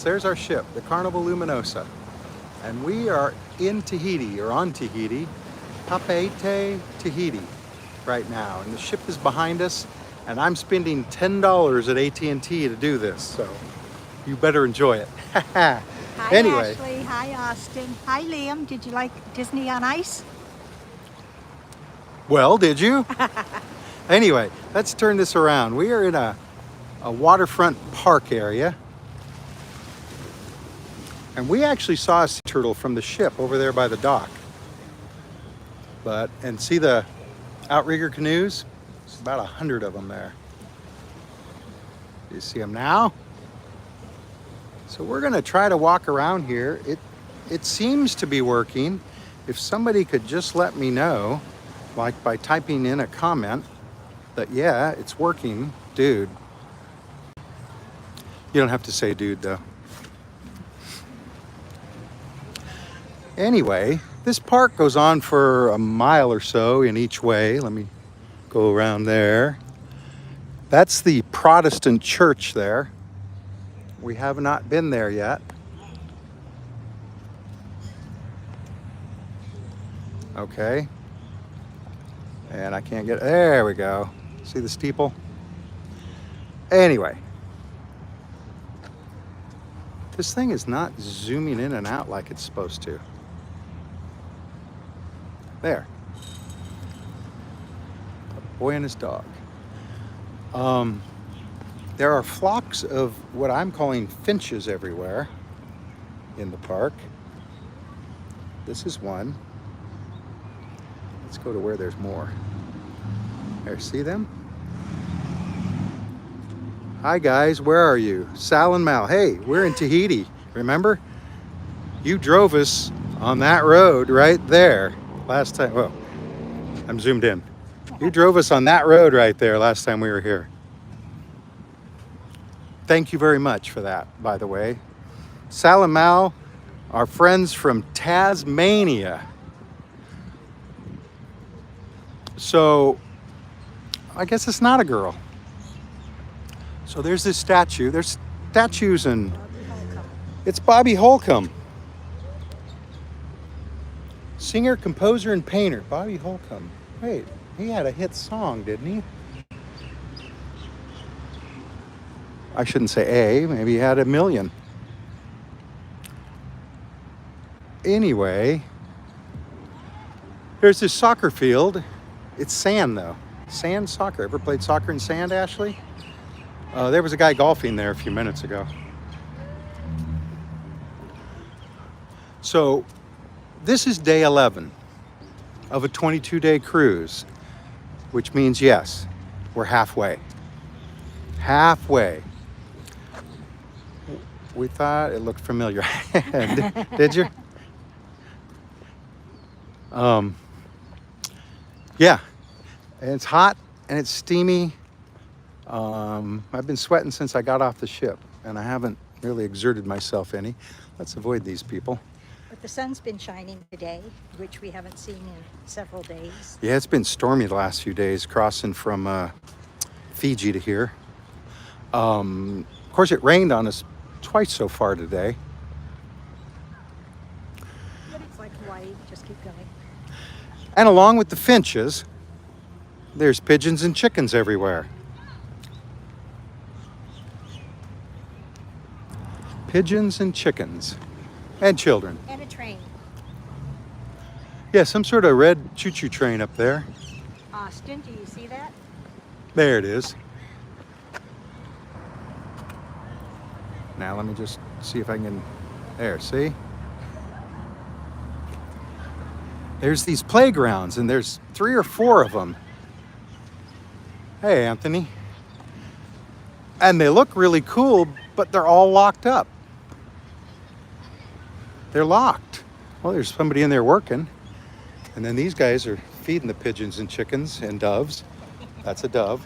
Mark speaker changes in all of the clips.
Speaker 1: There's our ship, the Carnival Luminosa. And we are in Tahiti, or on Tahiti, Papeete, Tahiti, right now. And the ship is behind us, and I'm spending $10 at AT&T to do this, so you better enjoy it.
Speaker 2: Hi
Speaker 1: Anyway.
Speaker 2: Ashley, hi Austin, hi Liam. Did you like Disney on Ice?
Speaker 1: Well, did you? Anyway, let's turn this around. We are in a waterfront park area. And we actually saw a sea turtle from the ship over there by the dock. And see the outrigger canoes? There's about 100 of them there. You see them now? So we're gonna try to walk around here. It seems to be working. If somebody could just let me know, like by typing in a comment that, yeah, it's working, dude. You don't have to say dude though. Anyway, this park goes on for a mile or so in each way. Let me go around there. That's the Protestant church there. We have not been there yet. Okay. And I can't get, there we go. See the steeple? Anyway. This thing is not zooming in and out like it's supposed to. There. A boy and his dog. There are flocks of what I'm calling finches everywhere in the park. This is one. Let's go to where there's more. There, see them? Hi guys, where are you? Sal and Mal. Hey, we're in Tahiti, remember? You drove us on that road right there last time. Well, I'm zoomed in. You drove us on that road right there last time we were here. Thank you very much for that, by the way. Sal and Mal are friends from Tasmania. So, I guess it's not a girl. So there's this statue. There's statues and it's Bobby Holcomb. Singer, composer, and painter, Bobby Holcomb. Wait, he had a hit song, didn't he? I shouldn't say a, maybe he had a million. Anyway, there's this soccer field. It's sand though. Sand soccer. Ever played soccer in sand, Ashley? There was a guy golfing there a few minutes ago. So this is day 11 of a 22-day cruise, which means yes, we're halfway. Halfway. We thought it looked familiar. Did you? Yeah, and it's hot and it's steamy. I've been sweating since I got off the ship and I haven't really exerted myself any. Let's avoid these people.
Speaker 2: But the sun's been shining today, which we haven't seen in several days.
Speaker 1: Yeah, it's been stormy the last few days crossing from Fiji to here. Of course, it rained on us twice so far today.
Speaker 2: But it's like Hawaii, just keep going.
Speaker 1: And along with the finches, there's pigeons and chickens everywhere. Pigeons and chickens. And children.
Speaker 2: And a train.
Speaker 1: Yeah, some sort of red choo-choo train up there.
Speaker 2: Austin, do you see that?
Speaker 1: There it is. Now let me just see if I can, there, see? There's these playgrounds and there's 3 or 4 of them. Hey, Anthony. And they look really cool, but they're all locked up. They're locked. Well, there's somebody in there working. And then these guys are feeding the pigeons and chickens and doves. That's a dove.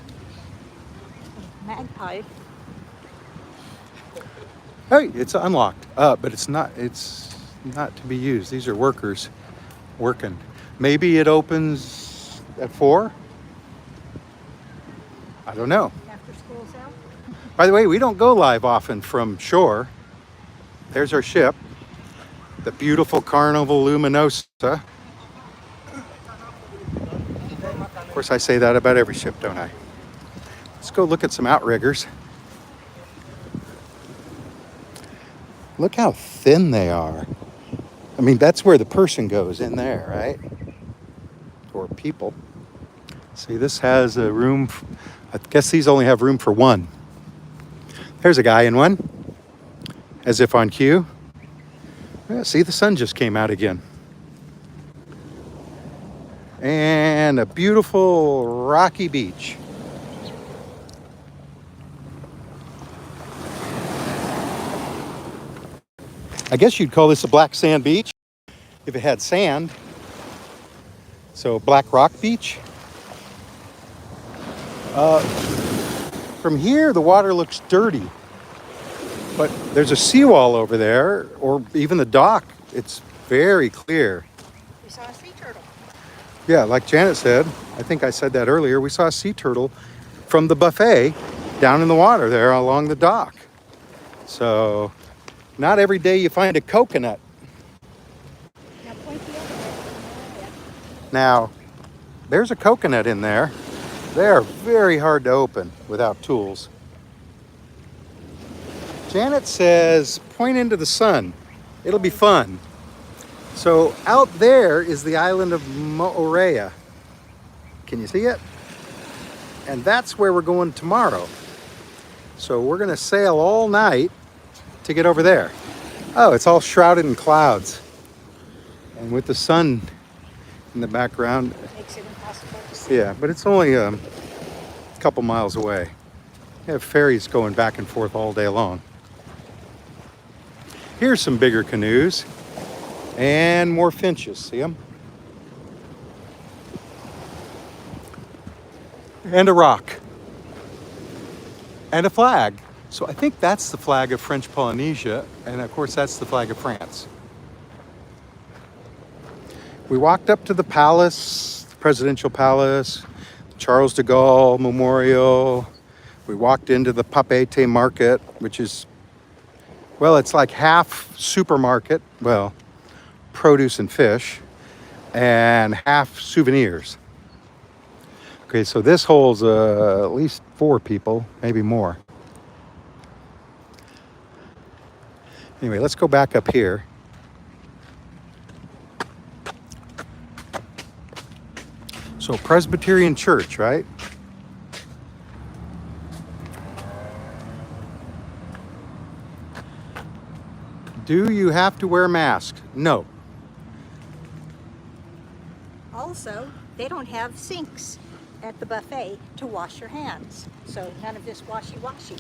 Speaker 2: Magpie.
Speaker 1: Hey, it's unlocked, but it's not to be used. These are workers working. Maybe it opens at 4? I don't know.
Speaker 2: After school's out?
Speaker 1: By the way, we don't go live often from shore. there's our ship, the beautiful Carnival Luminosa. Of course, I say that about every ship, don't I? Let's go look at some outriggers. Look how thin they are. I mean, that's where the person goes, in there, right? Or people. See, this has a room. I guess these only have room for one. There's a guy in one, as if on cue. Yeah, see, the sun just came out again. And a beautiful rocky beach. I guess you'd call this a black sand beach if it had sand. So black rock beach. From here, the water looks dirty, but there's a seawall over there, or even the dock. It's very clear.
Speaker 2: We saw a sea turtle.
Speaker 1: Yeah, like Janet said, I think I said that earlier, we saw a sea turtle from the buffet down in the water there along the dock. So not every day you find a coconut.
Speaker 2: Now point the other way.
Speaker 1: Now, there's a coconut in there. They are very hard to open without tools. Janet says, point into the sun. It'll be fun. So out there is the island of Moorea. Can you see it? And that's where we're going tomorrow. So we're going to sail all night to get over there. Oh, it's all shrouded in clouds. And with the sun in the background.
Speaker 2: Makes it impossible to see.
Speaker 1: Yeah, but it's only a couple miles away. You have ferries going back and forth all day long. Here's some bigger canoes and more finches. See them? And a rock. And a flag. So I think that's the flag of French Polynesia. And of course, that's the flag of France. We walked up to the palace, the presidential palace, Charles de Gaulle Memorial. We walked into the Papeete market, which is, well, it's like half supermarket, well, produce and fish, and half souvenirs. Okay, so this holds at least 4 people, maybe more. Anyway, let's go back up here. So Presbyterian Church, right? Do you have to wear a mask? No.
Speaker 2: Also, they don't have sinks at the buffet to wash your hands. So none of this washy-washy.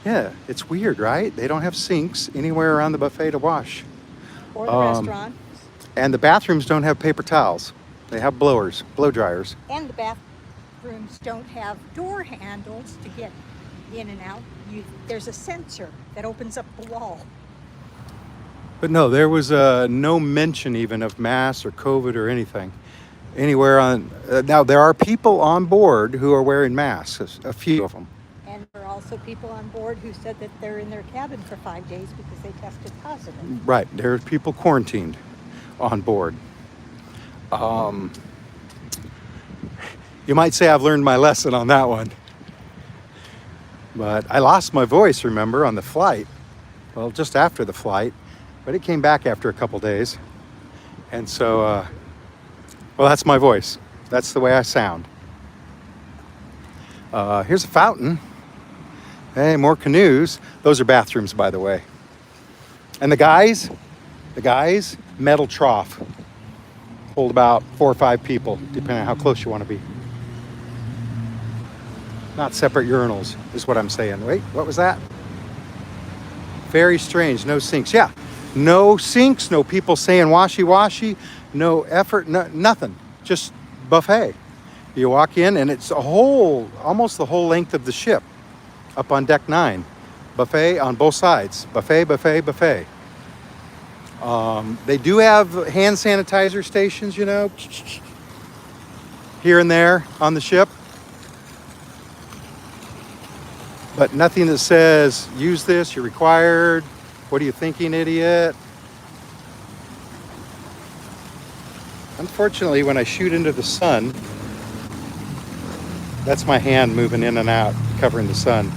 Speaker 1: Yeah, it's weird, right? They don't have sinks anywhere around the buffet to wash.
Speaker 2: Or the restaurant.
Speaker 1: And the bathrooms don't have paper towels. They have blowers, blow dryers.
Speaker 2: And the bathrooms don't have door handles to get in and out. There's a sensor that opens up the wall.
Speaker 1: But no, there was no mention even of masks or COVID or anything anywhere on. Now, there are people on board who are wearing masks, a few of them.
Speaker 2: And there are also people on board who said that they're in their cabin for 5 days because they tested positive.
Speaker 1: Right, there are people quarantined on board. You might say I've learned my lesson on that one. But I lost my voice, remember, on the flight. Well, just after the flight. But it came back after a couple days. And so, well, that's my voice. That's the way I sound. Here's a fountain. Hey, more canoes. Those are bathrooms, by the way. And the guys, metal trough. Hold about 4 or 5 people, depending on how close you want to be. Not separate urinals, is what I'm saying. Wait, what was that? Very strange, no sinks. Yeah, no sinks, no people saying washy-washy, no effort, nothing. Just buffet. You walk in and it's almost the whole length of the ship up on deck 9. Buffet on both sides. Buffet, buffet, buffet. They do have hand sanitizer stations, you know, here and there on the ship. But nothing that says, use this, you're required. What are you thinking, idiot? Unfortunately, when I shoot into the sun, that's my hand moving in and out, covering the sun.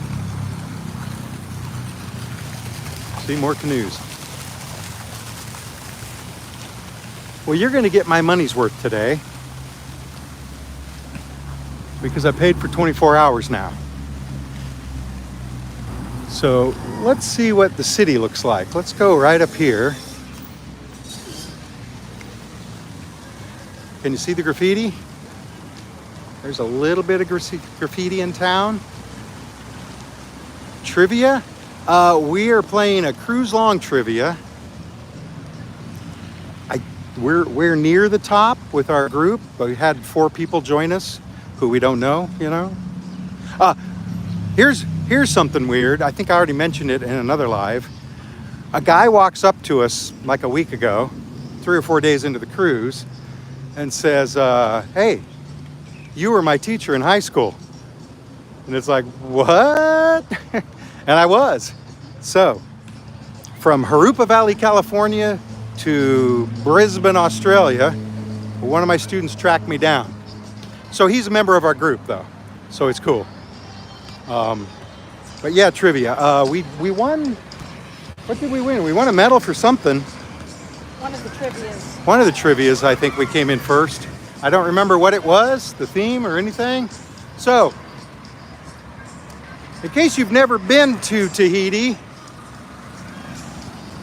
Speaker 1: See, more canoes. Well, you're going to get my money's worth today because I paid for 24 hours now. So let's see what the city looks like. Let's go right up here. Can you see the graffiti? There's a little bit of graffiti in town. Trivia. We are playing a cruise long trivia. We're near the top with our group, but we had 4 people join us who we don't know, you know. Here's something weird. I think I already mentioned it in another live. A guy walks up to us like a week ago, 3 or 4 days into the cruise, and says, hey, you were my teacher in high school. And it's like, what? And I was. So, from Harupa Valley, California to Brisbane, Australia, one of my students tracked me down. So he's a member of our group, though. So it's cool. But yeah, trivia. We won. What did we win? We won a medal for something.
Speaker 2: One of the trivias.
Speaker 1: One of the trivias, I think we came in first. I don't remember what it was, the theme or anything. So, in case you've never been to Tahiti,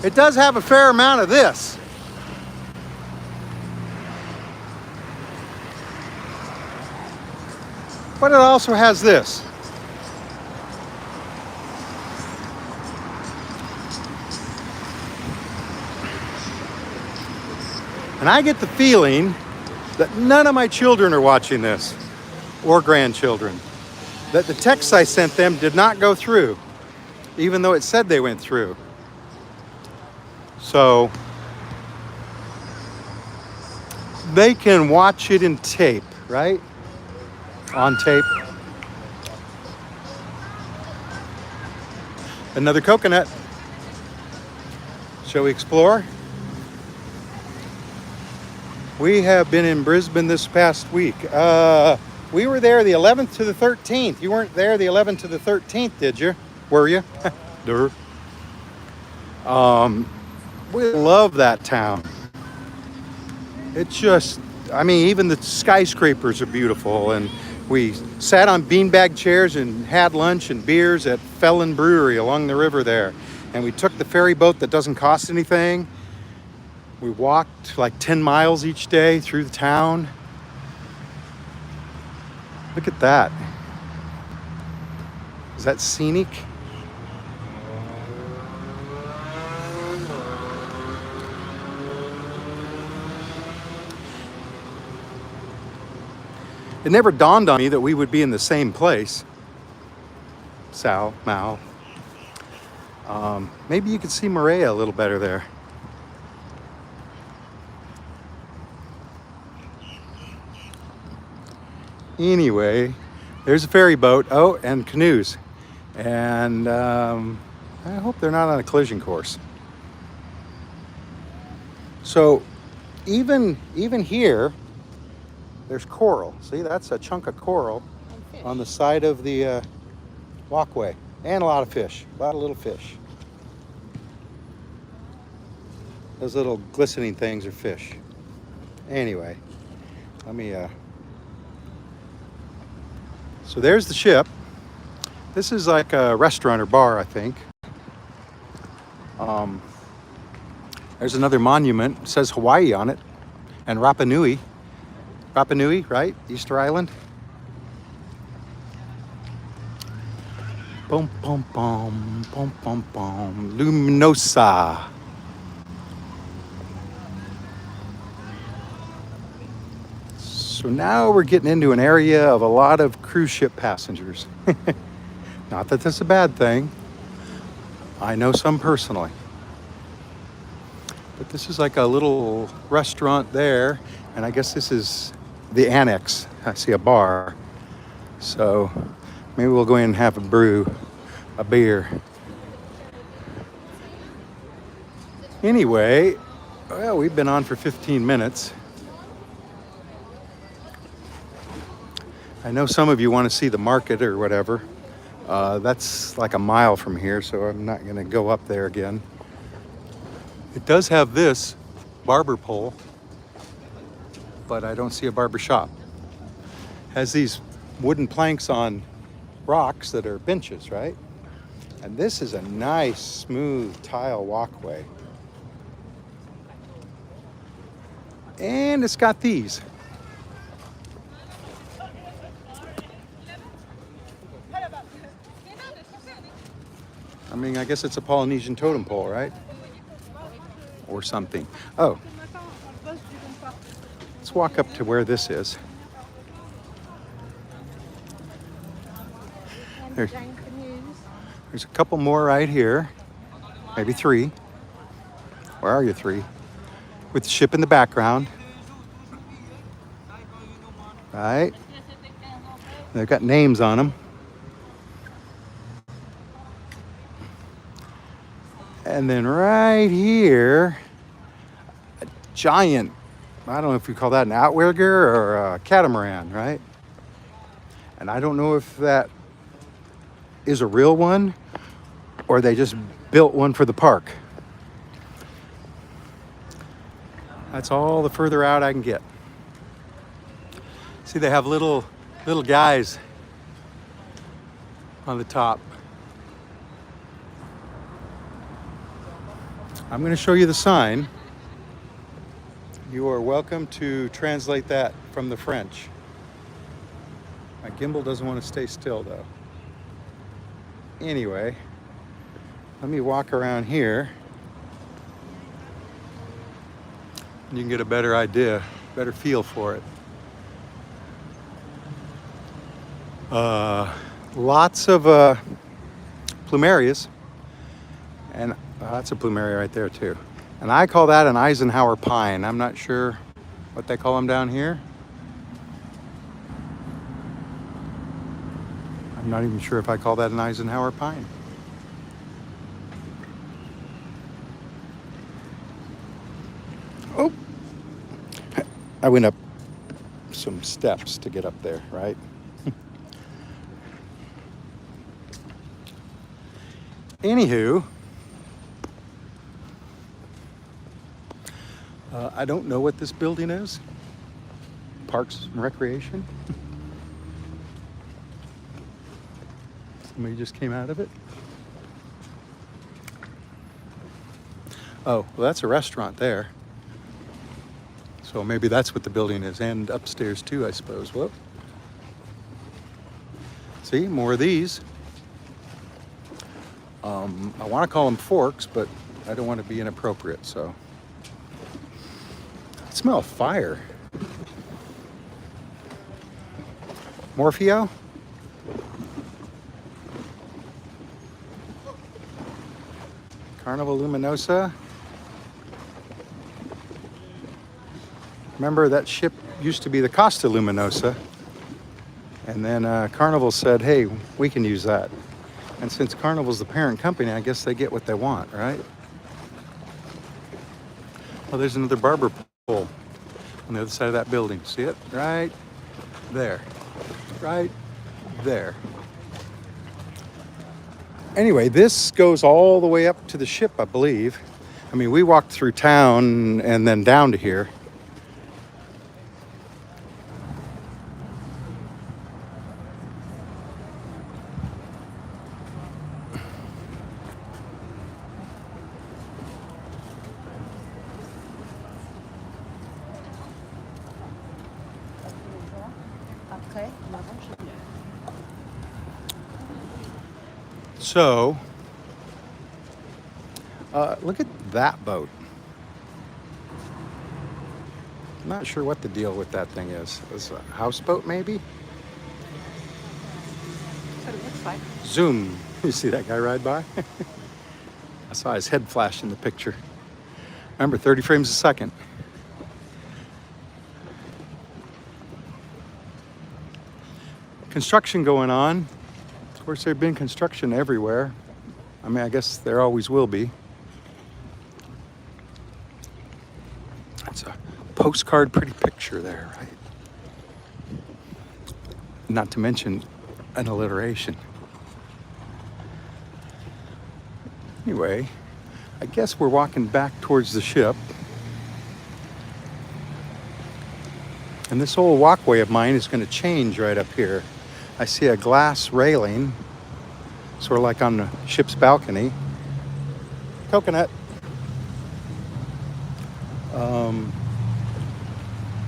Speaker 1: it does have a fair amount of this. But it also has this. And I get the feeling that none of my children are watching this, or grandchildren. That the text I sent them did not go through, even though it said they went through. So they can watch it in tape, right? On tape. Another coconut. Shall we explore? We have been in Brisbane this past week. We were there the 11th to the 13th. You weren't there the 11th to the 13th, did you? Were you? Durr. We love that town. It's just, I mean, even the skyscrapers are beautiful. And we sat on beanbag chairs and had lunch and beers at Felon Brewery along the river there. And we took the ferry boat that doesn't cost anything. We walked like 10 miles each day through the town. Look at that. Is that scenic? It never dawned on me that we would be in the same place. Sal, Mal. Maybe you could see Maria a little better there. Anyway, there's a ferry boat. Oh, and canoes. And I hope they're not on a collision course. So even here, there's coral. See, that's a chunk of coral on the side of the walkway. And a lot of fish, a lot of little fish. Those little glistening things are fish. Anyway, let me... So there's the ship. This is like a restaurant or bar, I think. There's another monument. It says Hawaii on it. And Rapa Nui. Rapa Nui, right? Easter Island. Boom, boom, boom, boom, boom, boom. Luminosa. So now we're getting into an area of a lot of cruise ship passengers. Not that that's a bad thing. I know some personally. But this is like a little restaurant there. And I guess this is the annex. I see a bar. So maybe we'll go in and have a beer. Anyway, well, we've been on for 15 minutes. I know some of you want to see the market or whatever. That's like a mile from here, so I'm not going to go up there again. It does have this barber pole, but I don't see a barber shop. Has these wooden planks on rocks that are benches, right? And this is a nice, smooth tile walkway. And it's got these. I mean, I guess it's a Polynesian totem pole, right? Or something. Oh. Let's walk up to where this is. There's a couple more right here. Maybe three. Where are you, three? With the ship in the background. Right? They've got names on them. And then right here, a giant, I don't know if you call that an outrigger or a catamaran, right? And I don't know if that is a real one or they just built one for the park. That's all the further out I can get. See, they have little guys on the top. I'm going to show you the sign. You are welcome to translate that from the French. My gimbal doesn't want to stay still though. Anyway, let me walk around here. You can get a better idea, better feel for it. Lots of plumerias, and that's a plumeria right there too. And I call that an Eisenhower pine. I'm not sure what they call them down here. I'm not even sure if I call that an Eisenhower pine. Oh, I went up some steps to get up there, right? Anywho, I don't know what this building is. Parks and Recreation. Somebody just came out of it. Oh, well, that's a restaurant there. So maybe that's what the building is, and upstairs too, I suppose. Whoop. See, more of these. I want to call them forks, but I don't want to be inappropriate, so. I smell fire. Morpheo? Carnival Luminosa. Remember, that ship used to be the Costa Luminosa, and then Carnival said, hey, we can use that. And since Carnival's the parent company, I guess they get what they want, right? Oh, there's another barber pole on the other side of that building. See it? Right there. Right there. Anyway, this goes all the way up to the ship, I believe. I mean, we walked through town and then down to here. So, look at that boat. I'm not sure what the deal with that thing is. It's a houseboat, maybe?
Speaker 3: That's what it looks like.
Speaker 1: Zoom. You see that guy ride by? I saw his head flash in the picture. Remember, 30 frames a second. Construction going on. Of course, there's been construction everywhere. I mean, I guess there always will be. That's a postcard pretty picture there, right? Not to mention an alliteration. Anyway, I guess we're walking back towards the ship. And this old walkway of mine is going to change right up here. I see a glass railing, sort of like on the ship's balcony. Coconut.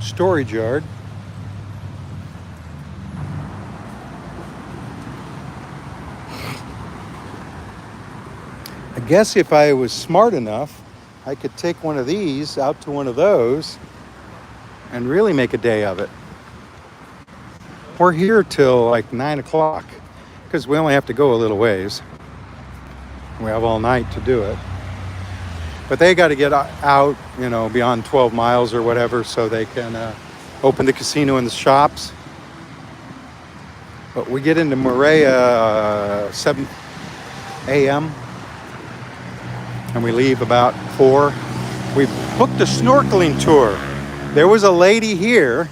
Speaker 1: Storage yard. I guess if I was smart enough, I could take one of these out to one of those and really make a day of it. We're here till like 9 o'clock because we only have to go a little ways. We have all night to do it. But they got to get out, you know, beyond 12 miles or whatever so they can open the casino and the shops. But we get into Moorea 7 a.m. and we leave about 4. We booked a snorkeling tour. There was a lady here,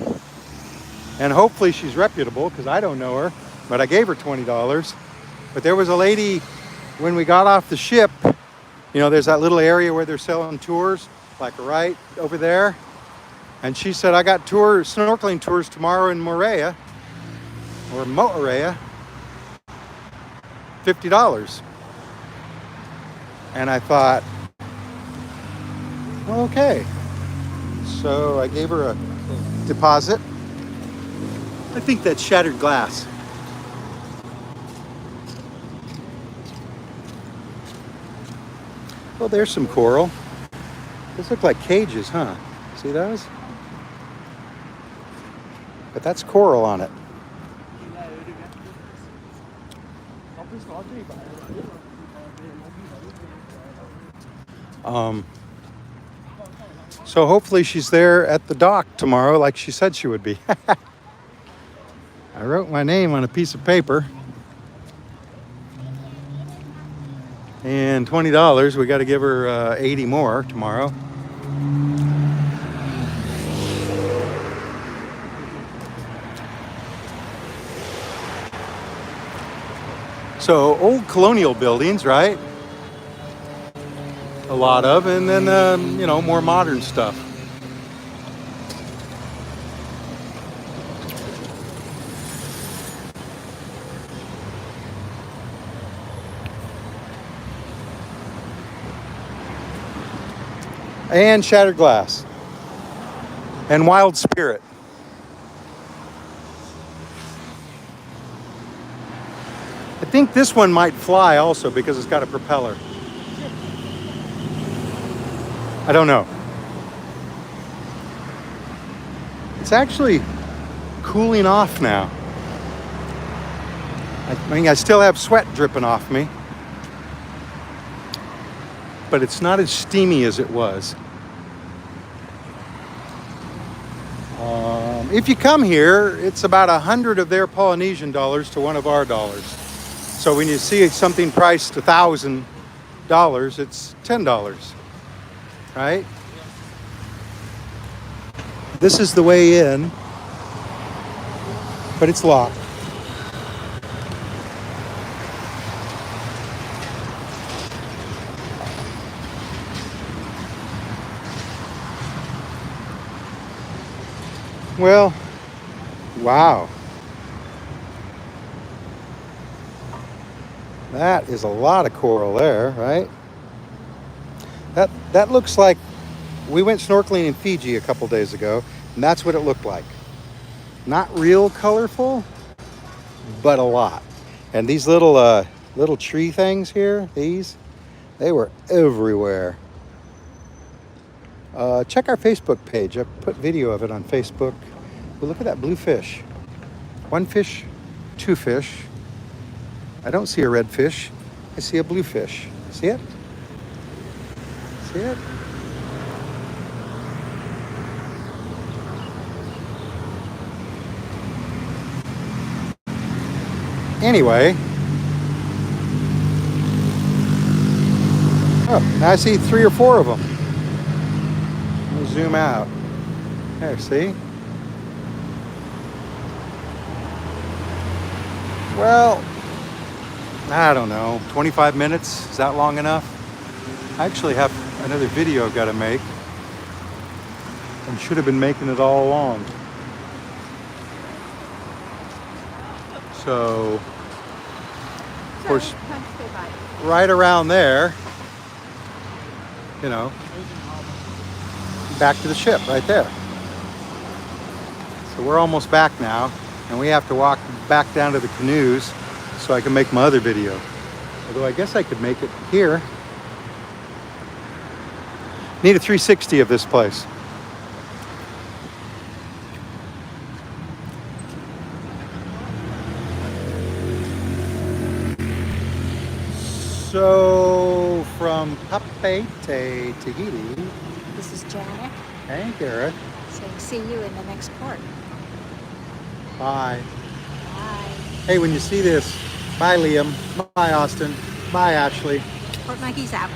Speaker 1: and hopefully she's reputable because I don't know her, but I gave her $20. But there was a lady when we got off the ship. You know, there's that little area where they're selling tours, like right over there. And she said, I got snorkeling tours tomorrow in Moorea, or Moorea, $50. And I thought, well, okay. So I gave her a deposit. I think that's shattered glass. Well, there's some coral. Those look like cages, huh? See those? But that's coral on it. So hopefully she's there at the dock tomorrow like she said she would be. I wrote my name on a piece of paper. And $20, we got to give her 80 more tomorrow. So old colonial buildings, right? A lot of, and then, you know, more modern stuff. And shattered glass. And wild spirit. I think this one might fly also because it's got a propeller. I don't know. It's actually cooling off now. I mean, I still have sweat dripping off me. But it's not as steamy as it was. If you come here, it's about 100 of their Polynesian dollars to one of our dollars. So when you see something priced $1,000, it's $10, right? This is the way in, but it's locked. Well, wow. That is a lot of coral there, right? That looks like we went snorkeling in Fiji a couple days ago, and that's what it looked like. Not real colorful, but a lot. And these little tree things here, they were everywhere. Check our Facebook page. I put video of it on Facebook. But look at that blue fish. One fish, two fish. I don't see a red fish. I see a blue fish. See it? See it? Anyway. Oh, now I see 3 or 4 of them. zoom out. There, see? Well, I don't know, 25 minutes, is that long enough? I actually have another video I've got to make and should have been making it all along. So, of course, right around there, you know, back to the ship right there. So we're almost back now, and we have to walk back down to the canoes so I can make my other video. Although I guess I could make it here. Need a 360 of this place. So from Papeete, Tahiti.
Speaker 2: This is Janet
Speaker 1: Hey, Garrett.
Speaker 2: saying see you in the next port.
Speaker 1: Bye.
Speaker 2: Bye.
Speaker 1: Hey, when you see this, bye Liam, bye Austin, bye Ashley.
Speaker 2: Port Monkey's out.